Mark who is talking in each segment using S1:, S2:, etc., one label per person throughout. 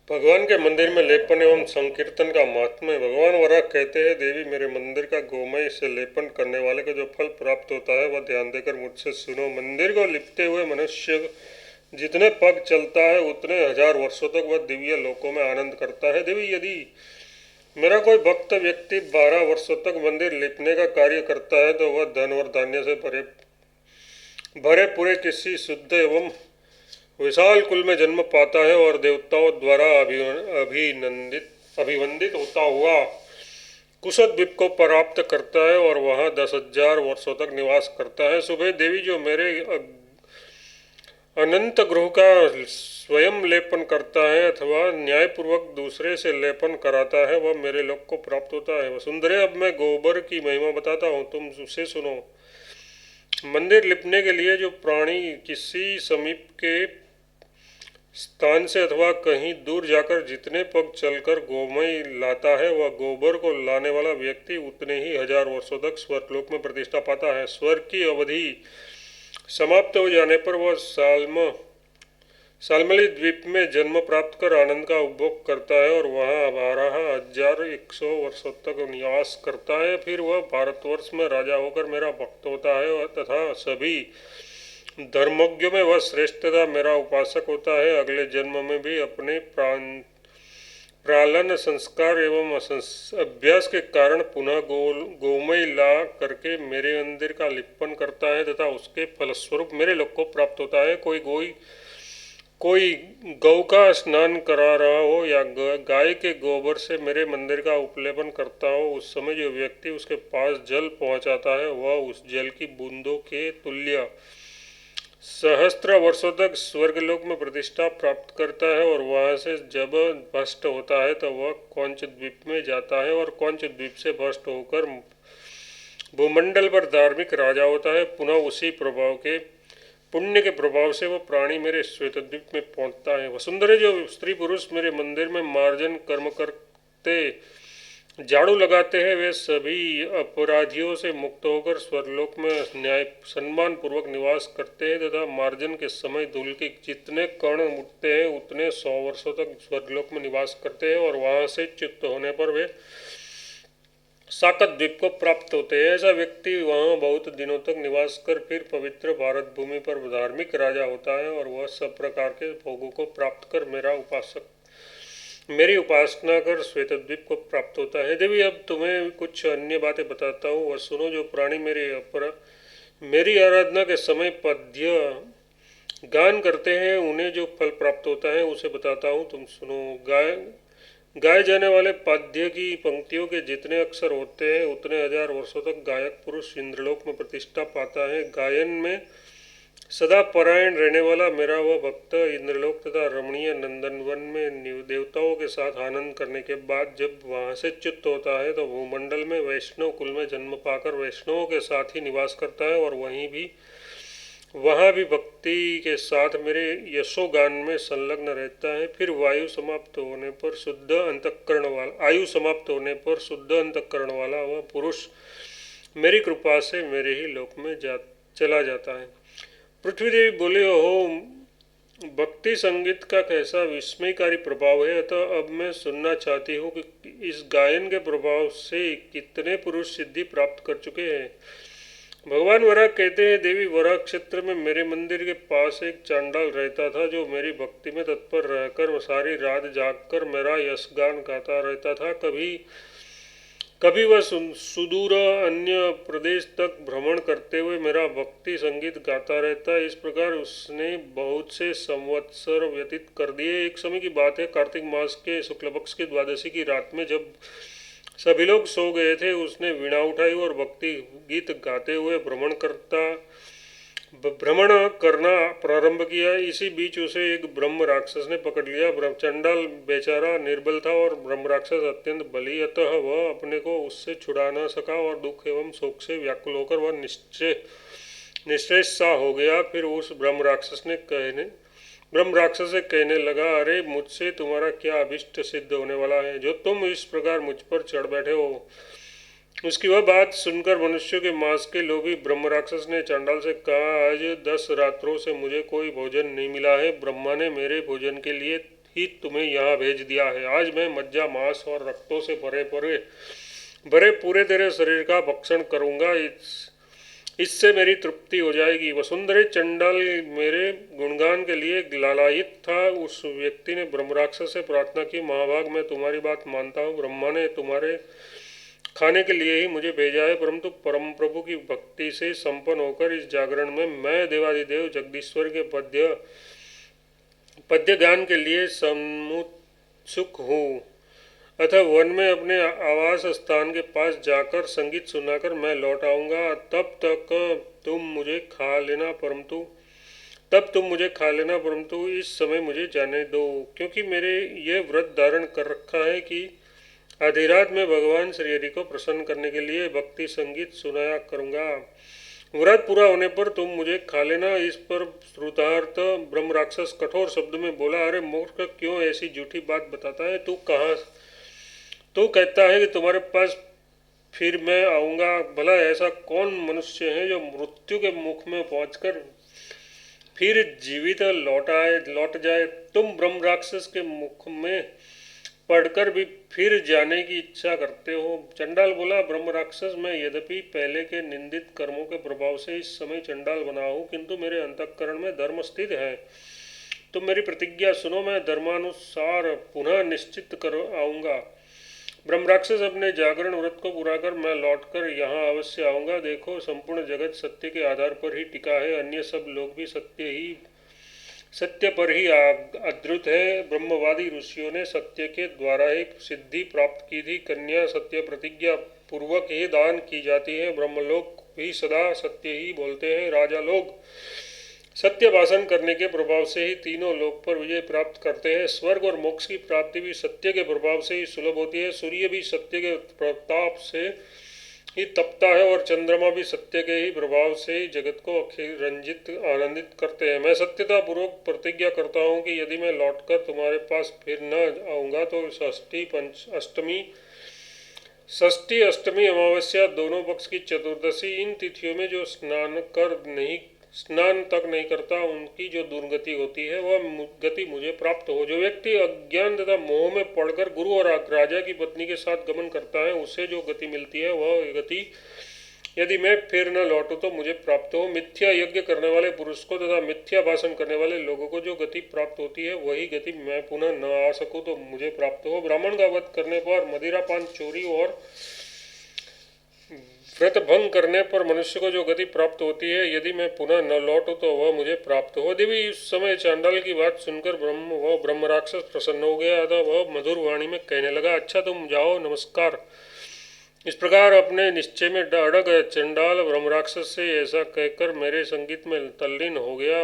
S1: भगवान के मंदिर में लेपन एवं संकीर्तन का महात्म्य। भगवान वराह कहते हैं, देवी मेरे मंदिर का गोमय से लेपन करने वाले को जो फल प्राप्त होता है वह ध्यान देकर मुझसे सुनो। मंदिर को लिपते हुए मनुष्य जितने पग चलता है उतने हजार वर्षों तक वह दिव्य लोकों में आनंद करता है। देवी, यदि मेरा कोई भक्त व्यक्ति 12 वर्षों तक मंदिर लिपने का कार्य करता है तो वह धन और धान्य से भरे भरे पूरे किसी शुद्ध एवं विशाल कुल में जन्म पाता है और देवताओं द्वारा अभिवंदित होता हुआ कुशद्वीप को प्राप्त करता है और वहां 10,000 वर्षों तक निवास करता है। सुबह देवी, जो मेरे अनंत गृह का स्वयं लेपन करता है अथवा न्यायपूर्वक दूसरे से लेपन कराता है वह मेरे लोक को प्राप्त होता है। वसुंधरे, अब मैं गोबर की महिमा बताता हूँ, तुम उसे सुनो। मंदिर लिपने के लिए जो प्राणी किसी समीप के स्थान से अथवा कहीं दूर जाकर जितने पग चलकर गोमय लाता है वह गोबर को लाने वाला व्यक्ति उतने ही हजार वर्षों तक स्वर्गलोक में प्रतिष्ठा पाता है। स्वर्ग की अवधि समाप्त हो जाने पर वह सालमली द्वीप में जन्म प्राप्त कर आनंद का उपभोग करता है और वहाँ 12,100 वर्षों तक निवास करता है। फिर वह भारतवर्ष में राजा होकर मेरा भक्त होता है और तथा सभी धर्मज्ञों में वह श्रेष्ठता मेरा उपासक होता है। अगले जन्म में भी अपने प्रालन संस्कार एवं अभ्यास के कारण पुनः गोमय ला करके मेरे मंदिर का लिपन करता है तथा उसके फलस्वरूप मेरे लोक को प्राप्त होता है। कोई गौ का स्नान करा रहा हो या गाय के गोबर से मेरे मंदिर का उपलेपन करता हो, उस समय जो व्यक्ति उसके पास जल पहुंचाता है वह उस जल की बूंदों के तुल्य सहस्त्र वर्षों तक स्वर्गलोक में प्रतिष्ठा प्राप्त करता है और वहां से जब भ्रष्ट होता है तो वह कौंच द्वीप में जाता है और कौंच द्वीप से भ्रष्ट होकर भूमंडल पर धार्मिक राजा होता है। पुनः उसी प्रभाव के पुण्य के प्रभाव से वह प्राणी मेरे श्वेत द्वीप में पहुंचता है। वसुंधरे, जो स्त्री पुरुष मेरे मंदिर में मार्जन कर्म करते झाड़ू लगाते हैं वे सभी अपराधियों से मुक्त होकर स्वर्गलोक में न्याय सम्मान पूर्वक निवास करते हैं तथा मार्जन के समय धूल के जितने कण उठते हैं उतने 100 वर्षों तक स्वर्गलोक में निवास करते हैं और वहां से च्युत होने पर वे साकत द्वीप को प्राप्त होते हैं। ऐसा व्यक्ति वहां बहुत दिनों तक निवास कर फिर पवित्र भारत भूमि पर धार्मिक राजा होता है और वह सब प्रकार के भोगों को प्राप्त कर मेरी उपासना कर श्वेत द्वीप को प्राप्त होता है। देवी, अब तुम्हें कुछ अन्य बातें बताता हूँ, वह सुनो। जो प्राणी मेरी आराधना के समय पद्य गान करते हैं उन्हें जो फल प्राप्त होता है उसे बताता हूँ, तुम सुनो। गाए जाने वाले पद्य की पंक्तियों के जितने अक्षर होते हैं उतने हजार वर्षों तक गायक पुरुष इंद्रलोक में प्रतिष्ठा पाता है। गायन में सदा परायण रहने वाला मेरा वह भक्त इंद्रलोक तथा रमणीय नंदनवन में देवताओं के साथ आनंद करने के बाद जब वहां से च्युत होता है तो भूमंडल में वैष्णव कुल में जन्म पाकर वैष्णवों के साथ ही निवास करता है और वहाँ भी भक्ति के साथ मेरे यशोगान में संलग्न रहता है। फिर आयु समाप्त होने पर शुद्ध अंतःकरण वाला वह पुरुष मेरी कृपा से मेरे ही लोक में चला जाता है। पृथ्वी देवी बोले, हो भक्ति संगीत का कैसा विस्मयकारी प्रभाव है, अतः अब मैं सुनना चाहती हूँ कि इस गायन के प्रभाव से कितने पुरुष सिद्धि प्राप्त कर चुके हैं। भगवान वराह कहते हैं, देवी, वराह क्षेत्र में मेरे मंदिर के पास एक चांडाल रहता था जो मेरी भक्ति में तत्पर रहकर सारी रात जागकर मेरा यशगान गाता रहता था। कभी वह सुदूर अन्य प्रदेश तक भ्रमण करते हुए मेरा भक्ति संगीत गाता रहता। इस प्रकार उसने बहुत से संवत्सर व्यतीत कर दिए। एक समय की बात है, कार्तिक मास के शुक्ल पक्ष की द्वादशी की रात में जब सभी लोग सो गए थे उसने वीणा उठाई और भक्ति गीत गाते हुए भ्रमण करना प्रारंभ किया। इसी बीच उसे एक ब्रह्म राक्षस ने पकड़ लिया। चंडाल बेचारा निर्बल था और ब्रह्म राक्षस अत्यंत बली, अतः वह अपने को उससे छुड़ा न सका और दुख एवं शोक से व्याकुल होकर वह निश्चय सा हो गया। फिर उस ब्रह्म राक्षस से कहने लगा, अरे मुझसे तुम्हारा क्या अभिष्ट सिद्ध होने वाला है जो तुम इस प्रकार मुझ पर चढ़ बैठे हो। उसकी वह बात सुनकर मनुष्यों के मांस के लोभी ब्रह्म राक्षस ने चांडाल से कहा, आज 10 रात्रों से मुझे कोई भोजन नहीं मिला है। ब्रह्मा ने मेरे भोजन के लिए ही तुम्हें यहाँ भेज दिया है। आज मैं मज्जा मांस और रक्तों से भरे भरे भरे पूरे तेरे शरीर का भक्षण करूँगा। इससे मेरी तृप्ति हो जाएगी। वसुंधरे चंडाल मेरे गुणगान के लिए लालायित था। उस व्यक्ति ने ब्रह्मराक्षस से प्रार्थना की, महाभाग मैं तुम्हारी बात मानता हूँ। ब्रह्मा ने तुम्हारे खाने के लिए ही मुझे भेजा है, परंतु परम प्रभु की भक्ति से संपन्न होकर इस जागरण में मैं देवादिदेव जगदीश्वर के पद्य गान के लिए समुत्सुक हूँ। अतः वन में अपने आवास स्थान के पास जाकर संगीत सुनाकर मैं लौट आऊँगा। तब तुम मुझे खा लेना, परंतु इस समय मुझे जाने दो, क्योंकि मेरे ये व्रत धारण कर रखा है कि आधी रात में भगवान श्री हरि को प्रसन्न करने के लिए भक्ति संगीत सुनाया करूँगा। व्रत पूरा होने पर तुम मुझे खा लेना। इस पर श्रुतार्थ ब्रह्म राक्षस कठोर शब्द में बोला, अरे मूर्ख, क्यों ऐसी झूठी बात बताता है? तू कहता है कि तुम्हारे पास फिर मैं आऊँगा। भला ऐसा कौन मनुष्य है जो मृत्यु के मुख में पहुंचकर फिर जीवित लौट जाए? तुम ब्रह्म राक्षस के मुख में पढ़कर भी फिर जाने की इच्छा करते हो। चंडाल बोला, ब्रह्म राक्षस, मैं यद्यपि पहले के निंदित कर्मों के प्रभाव से इस समय चंडाल बना हूँ, किंतु मेरे अंतःकरण में धर्म स्थित है। तुम मेरी प्रतिज्ञा सुनो, मैं धर्मानुसार पुनः निश्चित कर आऊँगा। ब्रह्म राक्षस, अपने जागरण व्रत को पूरा कर मैं लौटकर यहाँ अवश्य आऊँगा। देखो, संपूर्ण जगत सत्य के आधार पर ही टिका है, अन्य सब लोग भी सत्य पर ही आदृत है। ब्रह्मवादी ऋषियों ने सत्य के द्वारा ही सिद्धि प्राप्त की थी। कन्या सत्य प्रतिज्ञा पूर्वक ही दान की जाती है। ब्रह्मलोक भी सदा सत्य ही बोलते हैं। राजा लोग सत्य भाषण करने के प्रभाव से ही तीनों लोक पर विजय प्राप्त करते हैं। स्वर्ग और मोक्ष की प्राप्ति भी सत्य के प्रभाव से ही सुलभ होती है। सूर्य भी सत्य के प्रताप से ही तपता है और चंद्रमा भी सत्य के ही प्रभाव से ही जगत को रंजित आनंदित करते हैं। मैं सत्यता पूर्वक प्रतिज्ञा करता हूँ कि यदि मैं लौटकर तुम्हारे पास फिर न आऊँगा तो षष्ठी अष्टमी अमावस्या दोनों पक्ष की चतुर्दशी इन तिथियों में जो स्नान तक नहीं करता, उनकी जो दुर्गति होती है वह गति मुझे प्राप्त हो। जो व्यक्ति अज्ञान तथा मोह में पड़कर गुरु और राजा की पत्नी के साथ गमन करता है, उसे जो गति मिलती है वह गति यदि मैं फिर न लौटूं तो मुझे प्राप्त हो। मिथ्या यज्ञ करने वाले पुरुष को तथा मिथ्या भाषण करने वाले लोगों को जो गति प्राप्त होती है, वही गति मैं पुनः न आ सकूं तो मुझे प्राप्त हो। ब्राह्मण का वध करने पर, मदिरापान, चोरी और व्रत भंग करने पर मनुष्य को जो गति प्राप्त होती है, यदि मैं पुनः न लौटूं तो वह मुझे प्राप्त हो। देवी इस समय चांडाल की बात सुनकर ब्रह्म राक्षस प्रसन्न हो गया था। वह मधुर वाणी में कहने लगा, अच्छा तुम जाओ, नमस्कार। इस प्रकार अपने निश्चय में अड़ग चंडाल ब्रह्म राक्षस से ऐसा कहकर मेरे संगीत में तल्लीन हो गया।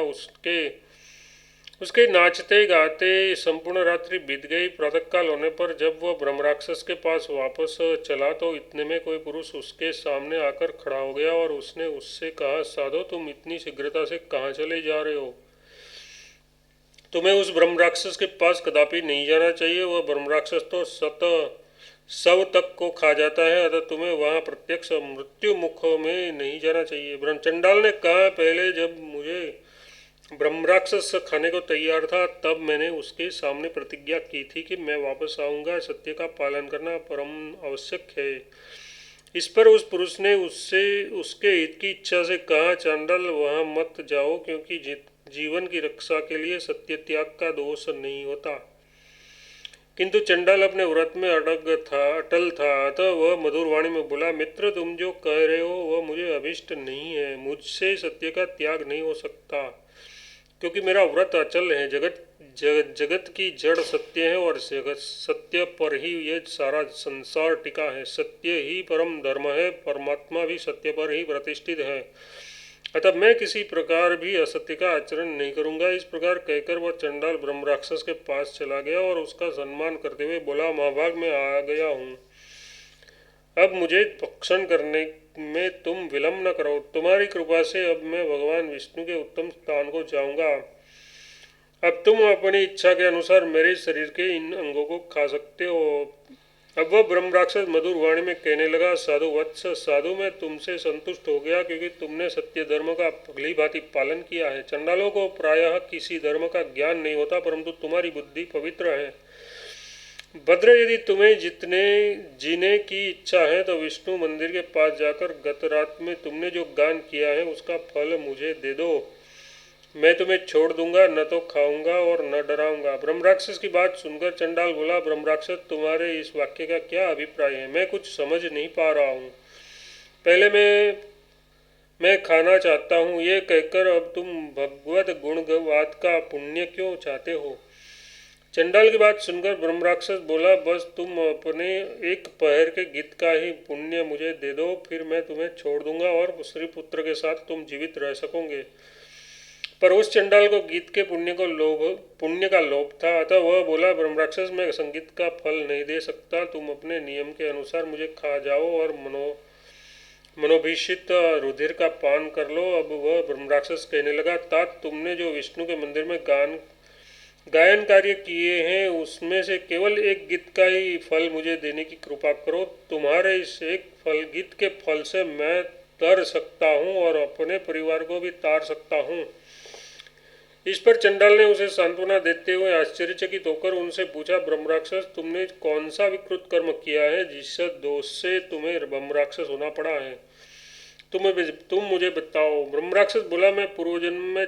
S1: उसके नाचते गाते संपूर्ण रात्रि बीत गई। प्रातःकाल होने पर जब वह ब्रह्म राक्षस के पास वापस चला तो इतने में कोई पुरुष उसके सामने आकर खड़ा हो गया और उसने उससे कहा, साधो, तुम इतनी शीघ्रता से कहाँ चले जा रहे हो? तुम्हें उस ब्रह्म राक्षस के पास कदापि नहीं जाना चाहिए। वह ब्रह्म राक्षस तो शव तक को खा जाता है, अतः तुम्हें वहाँ प्रत्यक्ष मृत्यु मुख में नहीं जाना चाहिए। ब्रह्म चंडाल ने कहा, पहले जब मुझे ब्रह्म राक्षस खाने को तैयार था तब मैंने उसके सामने प्रतिज्ञा की थी कि मैं वापस आऊँगा। सत्य का पालन करना परम आवश्यक है। इस पर उस पुरुष ने उसके हित की इच्छा से कहा, चांडाल, वहाँ मत जाओ, क्योंकि जीवन की रक्षा के लिए सत्य त्याग का दोष नहीं होता। किंतु चंडाल अपने व्रत में अटल था। अतः वह मधुर वाणी में बोला, मित्र, तुम जो कह रहे हो वह मुझे अभिष्ट नहीं है। मुझसे सत्य का त्याग नहीं हो सकता, क्योंकि मेरा व्रत अचल है। जगत की जड़ सत्य है और सत्य पर ही ये सारा संसार टिका है। सत्य ही परम धर्म है। परमात्मा भी सत्य पर ही प्रतिष्ठित है। अतः मैं किसी प्रकार भी असत्य का आचरण नहीं करूँगा। इस प्रकार कहकर वह चंडाल ब्रह्म राक्षस के पास चला गया और उसका सम्मान करते हुए बोला, महाभाग, मैं आ गया हूँ। अब मुझे भक्षण करने में तुम विलम्ब न करो। तुम्हारी कृपा से अब मैं भगवान विष्णु के उत्तम स्थान को जाऊँगा। अब तुम अपनी इच्छा के अनुसार मेरे शरीर के इन अंगों को खा सकते हो। अब वह ब्रह्म राक्षस मधुर वाणी में कहने लगा, साधु वत्स, साधु मैं तुमसे संतुष्ट हो गया, क्योंकि तुमने सत्य धर्म का भली भांति पालन किया है। चंडालों को प्रायः किसी धर्म का ज्ञान नहीं होता, परंतु तुम्हारी बुद्धि पवित्र है। भद्र, यदि तुम्हें जितने जीने की इच्छा है तो विष्णु मंदिर के पास जाकर गत रात में तुमने जो गान किया है उसका फल मुझे दे दो। मैं तुम्हें छोड़ दूंगा, न तो खाऊंगा और न डराऊंगा। ब्रह्म राक्षस की बात सुनकर चंडाल बोला, ब्रह्म राक्षस, तुम्हारे इस वाक्य का क्या अभिप्राय है? मैं कुछ समझ नहीं पा रहा हूँ। पहले मैं खाना चाहता हूँ, ये कहकर अब तुम भगवत गुणवाद का पुण्य क्यों चाहते हो? चंडाल की बात सुनकर ब्रह्म राक्षस बोला, बस तुम अपने एक पहर के गीत का ही पुण्य मुझे दे दो, फिर मैं तुम्हें छोड़ दूंगा और श्री पुत्र के साथ तुम जीवित रह सकोगे। पर उस चंडाल को गीत के पुण्य का लोभ था, अतः वह बोला, ब्रह्म राक्षस, मैं संगीत का फल नहीं दे सकता। तुम अपने नियम के अनुसार मुझे खा जाओ और मनोभीषित रुधिर का पान कर लो। अब वह ब्रह्म राक्षस कहने लगा, तात, तुमने जो विष्णु के मंदिर में गायन कार्य किए हैं उसमें से केवल एक गीत का ही फल मुझे देने की कृपा करो। तुम्हारे इस एक गीत के फल से मैं तर सकता हूँ और अपने परिवार को भी तार सकता हूँ। इस पर चंडाल ने उसे सांत्वना देते हुए आश्चर्यचकित होकर उनसे पूछा, ब्रह्म राक्षस, तुमने कौन सा विकृत कर्म किया है जिस दोष से तुम्हें ब्रह्म राक्षस होना पड़ा है? तुम मुझे बताओ। ब्रह्म राक्षस बोला, मैं पूर्वजन्म में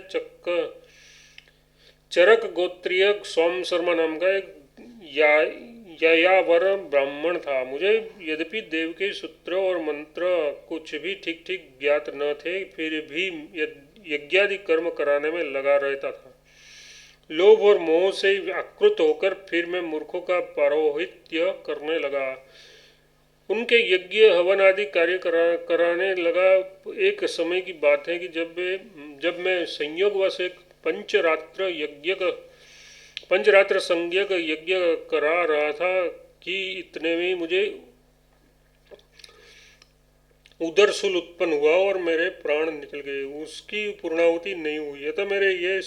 S1: चरक गोत्रीय सोम शर्मा नाम का एक यायावर ब्राह्मण था। मुझे यद्यपि देव के सूत्र और मंत्र कुछ भी ठीक ठीक ज्ञात न थे, फिर भी यज्ञादि कर्म कराने में लगा रहता था। लोभ और मोह से आकृत होकर फिर मैं मूर्खों का पौरोहित्य करने लगा, उनके यज्ञ हवन आदि कार्य कराने लगा। एक समय की बात है कि जब मैं संयोगवश एक पंचरात्र संज्ञक यज्ञ करा रहा था कि इतने में मुझे उदरशूल उत्पन्न हुआ और मेरे प्राण निकल गए। उसकी पूर्णाहुति नहीं हुई, अतः मेरे ये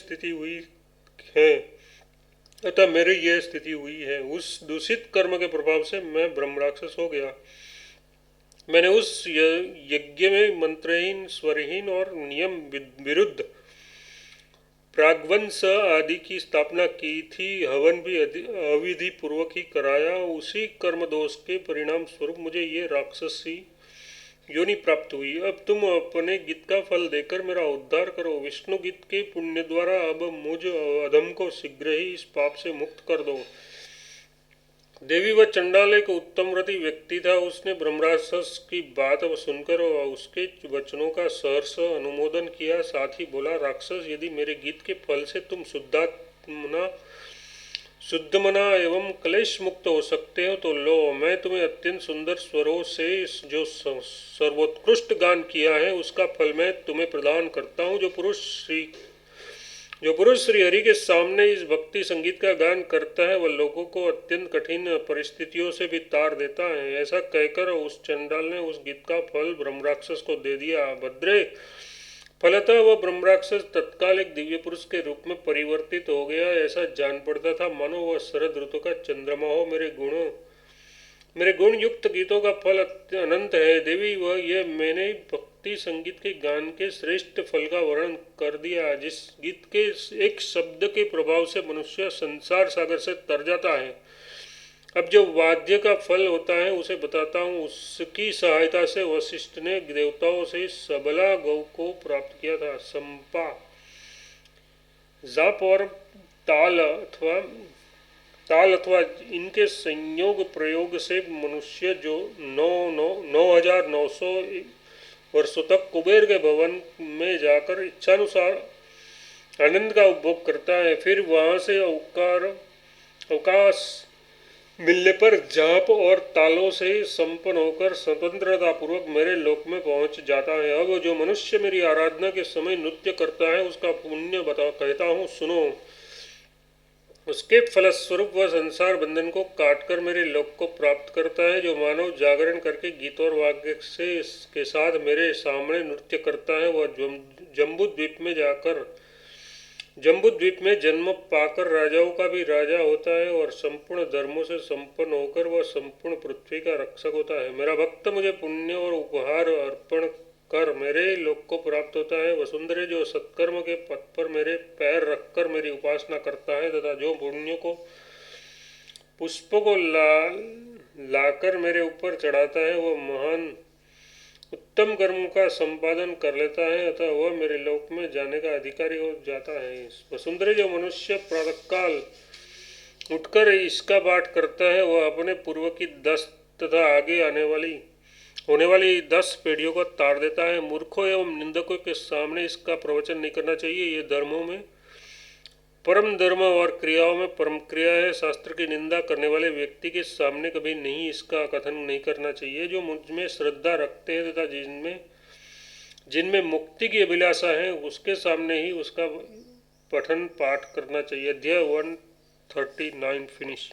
S1: स्थिति हुई है। उस दूषित कर्म के प्रभाव से मैं ब्रह्म राक्षस हो गया। मैंने उस यज्ञ में मंत्रहीन, स्वरहीन और नियम विरुद्ध प्रागवंश आदि की स्थापना की थी। हवन भी अविधि पूर्वक ही कराया। उसी कर्म दोष के परिणाम स्वरूप मुझे ये राक्षसी योनि प्राप्त हुई। अब तुम अपने गीत का फल देकर मेरा उद्धार करो। विष्णु गीत के पुण्य द्वारा अब मुझ अधम को शीघ्र ही इस पाप से मुक्त कर दो। देवी व चंडाल एक उत्तमव्रती व्यक्ति था। उसने ब्रह्मराक्षस की बात सुनकर उसके वचनों का सहर्ष अनुमोदन किया, साथ ही बोला, राक्षस, यदि मेरे गीत के फल से तुम शुद्ध मना एवं क्लेश मुक्त हो सकते हो तो लो, मैं तुम्हें अत्यंत सुंदर स्वरों से जो सर्वोत्कृष्ट गान किया है उसका फल मैं तुम्हें प्रदान करता हूँ। जो पुरुष श्री हरि के सामने इस भक्ति संगीत का गान करता है वह लोगों को अत्यंत कठिन परिस्थितियों से भी तार देता है। ऐसा कहकर उस चंडाल ने उस गीत का फल ब्रह्मराक्षस को दे दिया। भद्रे, फलतः वह ब्रह्मराक्षस तत्काल एक दिव्य पुरुष के रूप में परिवर्तित हो गया। ऐसा जान पड़ता था मानो वह शरद ऋतु का चंद्रमा हो। मेरे गुण युक्त गीतों का फल अनंत है। देवी, वह ये मैंने भक्ति संगीत के गान के श्रेष्ठ फल का वर्णन कर दिया। जिस गीत के एक शब्द के प्रभाव से मनुष्य संसार सागर से तर जाता है, अब जो वाद्य का फल होता है उसे बताता हूँ। उसकी सहायता से वशिष्ठ ने देवताओं से सबला गौ को प्राप्त किया था। संपा, जाप और ताल अथवा इनके संयोग प्रयोग से मनुष्य जो 9,900 वर्षों तक कुबेर के भवन में जाकर इच्छानुसार आनंद का उपभोग करता है, फिर वहाँ से अवकाश मिलने पर जाप और तालों से संपन्न होकर स्वतंत्रता पूर्वक मेरे लोक में पहुँच जाता है। अब जो मनुष्य मेरी आराधना के समय नृत्य करता है उसका पुण्य कहता हूँ, सुनो। उसके फलस्वरूप वह संसार बंधन को काटकर मेरे लोक को प्राप्त करता है। जो मानव जागरण करके गीत और वाद्य के साथ मेरे सामने नृत्य करता है वह जम्बू द्वीप में जाकर जम्बूद्वीप में जन्म पाकर राजाओं का भी राजा होता है और संपूर्ण धर्मों से संपन्न होकर वह संपूर्ण पृथ्वी का रक्षक होता है। मेरा भक्त मुझे पुण्य और उपहार अर्पण कर मेरे लोक को प्राप्त होता है। वसुंधरे जो सत्कर्म के पथ पर मेरे पैर रखकर मेरी उपासना करता है तथा जो पुण्यों को पुष्पों को लाकर मेरे ऊपर चढ़ाता है वह महान उत्तम कर्म का संपादन कर लेता है अतः वह मेरे लोक में जाने का अधिकारी हो जाता है। वसुंधरे जो मनुष्य प्रातःकाल उठकर इसका पाठ करता है वह अपने पूर्व की 10 तथा आगे होने वाली 10 पीढ़ियों को तार देता है। मूर्खों एवं निंदकों के सामने इसका प्रवचन नहीं करना चाहिए। ये धर्मों में परम धर्म और क्रियाओं में परम क्रिया है। शास्त्र की निंदा करने वाले व्यक्ति के सामने कभी नहीं इसका कथन नहीं करना चाहिए। जो मुझ में श्रद्धा रखते हैं तथा जिनमें मुक्ति की अभिलाषा है उसके सामने ही उसका पठन पाठ करना चाहिए। अध्याय 139 फिनिश।